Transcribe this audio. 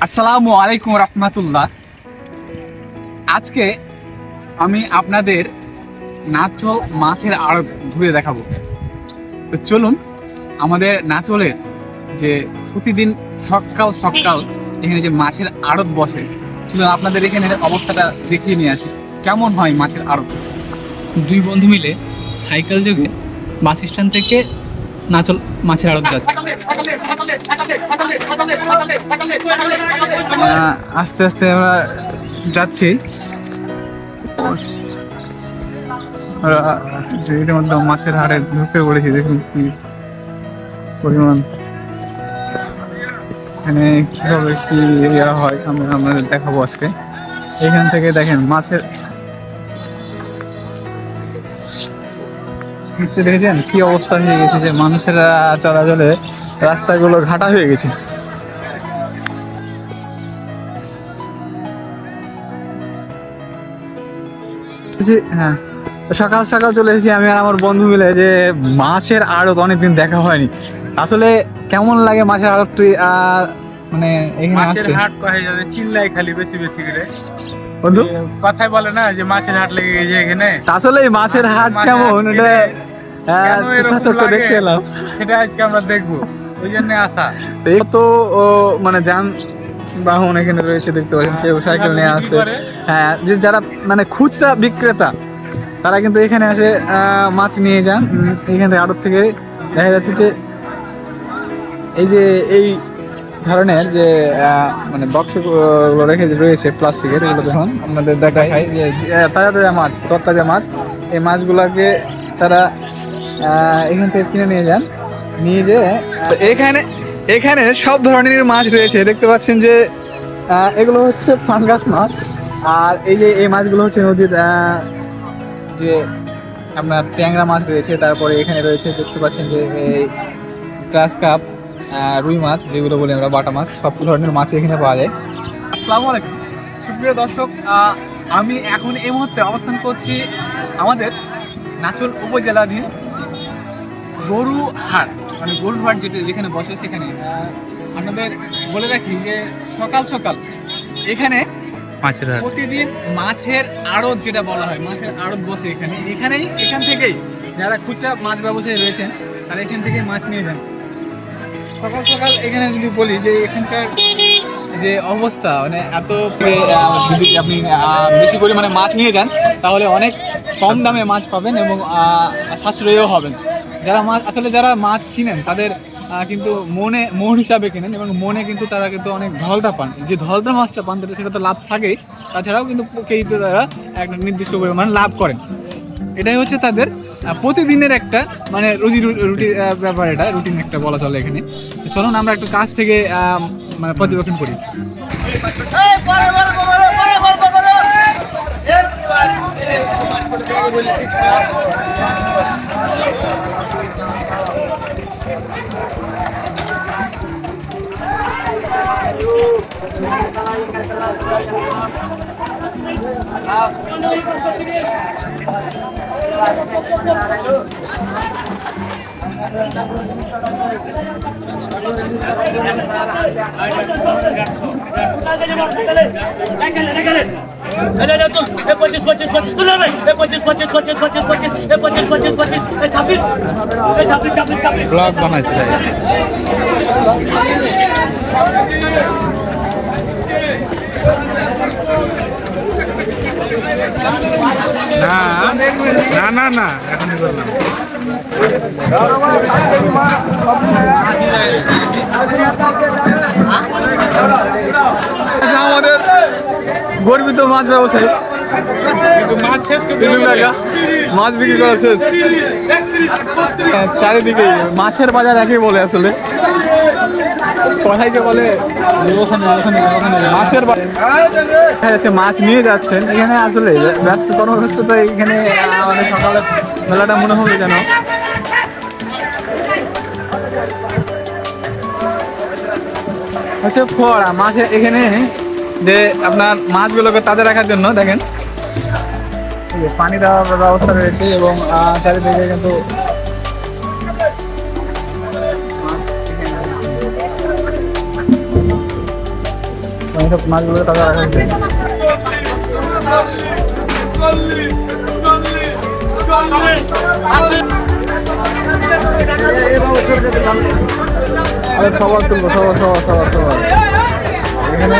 আসসালামু আলাইকুম রহমতুল্লাহ। আজকে আমি আপনাদের নাচল মাছের আড়ত ঘুরে দেখাবো। তো চলুন, আমাদের নাচলের যে প্রতিদিন সকাল সকাল এখানে যে মাছের আড়ত বসে, চলুন আপনাদের এখানে অবস্থাটা দেখিয়ে নিয়ে আসি কেমন হয় মাছের আড়ত। দুই বন্ধু মিলে সাইকেল যোগে বাস স্ট্যান্ড থেকে নাচল মাছের আড়ত যাচ্ছে। আস্তে আস্তে আমরা যাচ্ছি। ইতিমধ্যে মাছের হাড়ে ঢুকে পড়েছি। দেখুন কি পরিমাণ, এখানে কিভাবে কি ইয়া হয় আমরা আপনাদের দেখাবো আজকে। এখান থেকে দেখেন মাছের দেখেছেন কি অবস্থা হয়ে গেছে, যে মানুষেরা চলাচলে রাস্তাগুলো ঘাটা হয়ে গেছে। হ্যাঁ, সকাল সকাল চলে এসেছি আমি আর আমার বন্ধু মিলে, যে মাছের আড়ত অনেকদিন দেখা হয়নি। আসলে কেমন লাগে মাছের আড়ত? মানে এখানে মাছের হাট কহে যাবে, চিল্লাই খালি বেশি বেশি করে বন্ধু কথাই বলে না যে মাছের হাট লেগে গেছে এখানে। আসলে এই মাছের হাট কেমন এটা দেখতে এলাম, সেটা আজকে আমরা দেখবো, ওই জন্য আসা। তো মানে যান বাহন এখানে রয়েছে, দেখতে পাচ্ছেন কেউ সাইকেল নিয়ে আসে। হ্যাঁ, যে যারা মানে খুচরা বিক্রেতা তারা কিন্তু এখানে এসে মাছ নিয়ে যান। এখান থেকে আড়ত থেকে দেখা যাচ্ছে যে এই যে এই ধরনের যে মানে বক্সগুলো রেখে রয়েছে প্লাস্টিকের, এগুলো দেখুন আপনাদের দেখায় যে তাজা তাজা মাছ, তরতাজা মাছ। এই মাছগুলোকে তারা এখান থেকে কিনে নিয়ে যান, নিয়ে যেয়ে এখানে এখানে সব ধরনের মাছ রয়েছে। দেখতে পাচ্ছেন যে এগুলো হচ্ছে ফাঙ্গাস মাছ, আর এই যে এই মাছগুলো হচ্ছে নদীর যে আপনার ট্যাংরা মাছ রয়েছে। তারপরে এখানে রয়েছে দেখতে পাচ্ছেন যে এই গ্রাস কাপ, রুই মাছ যেগুলো বলি আমরা, বাটা মাছ, সব ধরনের মাছ এখানে পাওয়া যায়। আসসালামু আলাইকুম সুপ্রিয় দর্শক, আমি এখন এই মুহূর্তে অবস্থান করছি আমাদের নাচল উপজেলাধীন গরু হাট, মানে গরুর হাট যেখানে বসে সেখানে। আপনাদের বলে রাখি যে সকাল সকাল এখানে মাছের হাট, প্রতিদিন মাছের আড়ত যেটা বলা হয়, মাছের আড়ত বসে এখান থেকেই যারা খুচরা মাছ ব্যবসায়ী রয়েছেন তারা এখান থেকে মাছ নিয়ে যান। সকাল সকাল এখানে যদি বলি যে এখানকার যে অবস্থা, মানে এত যদি আপনি বেশি পরিমাণে মাছ নিয়ে যান তাহলে অনেক কম দামে মাছ পাবেন এবং সাশ্রয়ও হবেন। যারা মাছ কিনেন তাদের কিন্তু মন হিসাবে কেনেন, এবং মনে কিন্তু তারা কিন্তু অনেক ধলতা পান। যে ধলতা মাছটা পান সেটা তো লাভ থাকেই, তাছাড়াও কিন্তু কেজিতে তারা একটা নির্দিষ্ট পরিমাণ লাভ করেন। এটাই হচ্ছে তাদের প্রতিদিনের একটা মানে রুটি ব্যাপার, এটা রুটিন একটা বলা চলে এখানে। চলুন আমরা একটু কাছ থেকে মানে পর্যবেক্ষণ করি। ব্লগ বানাইছে না না না, এখনই বললাম। আমাদের গর্বিত মাছ ব্যবসায়ী, মাছ বিক্রি করা শেষ। চারিদিকে মাছের বাজার একই বলে, আসলে কথাই যে বলে মাছের বাজার। মাছ নিয়ে যাচ্ছেন এখানে, আসলে ব্যস্ত কর্মব্যস্ততা এখানে মানে সকালে মেলাটা মনে হবে যেন হচ্ছে ফোয়ারা মাছের। এখানে যে আপনার মাছগুলোকে তাজা রাখার জন্য দেখেন পানি দেওয়ার ব্যবস্থা রয়েছে, এবং চারিদিকে কিন্তু এইসব মাছগুলো তাজা রাখা হয়েছে। আরে সবার তুলবো, সবার এখানে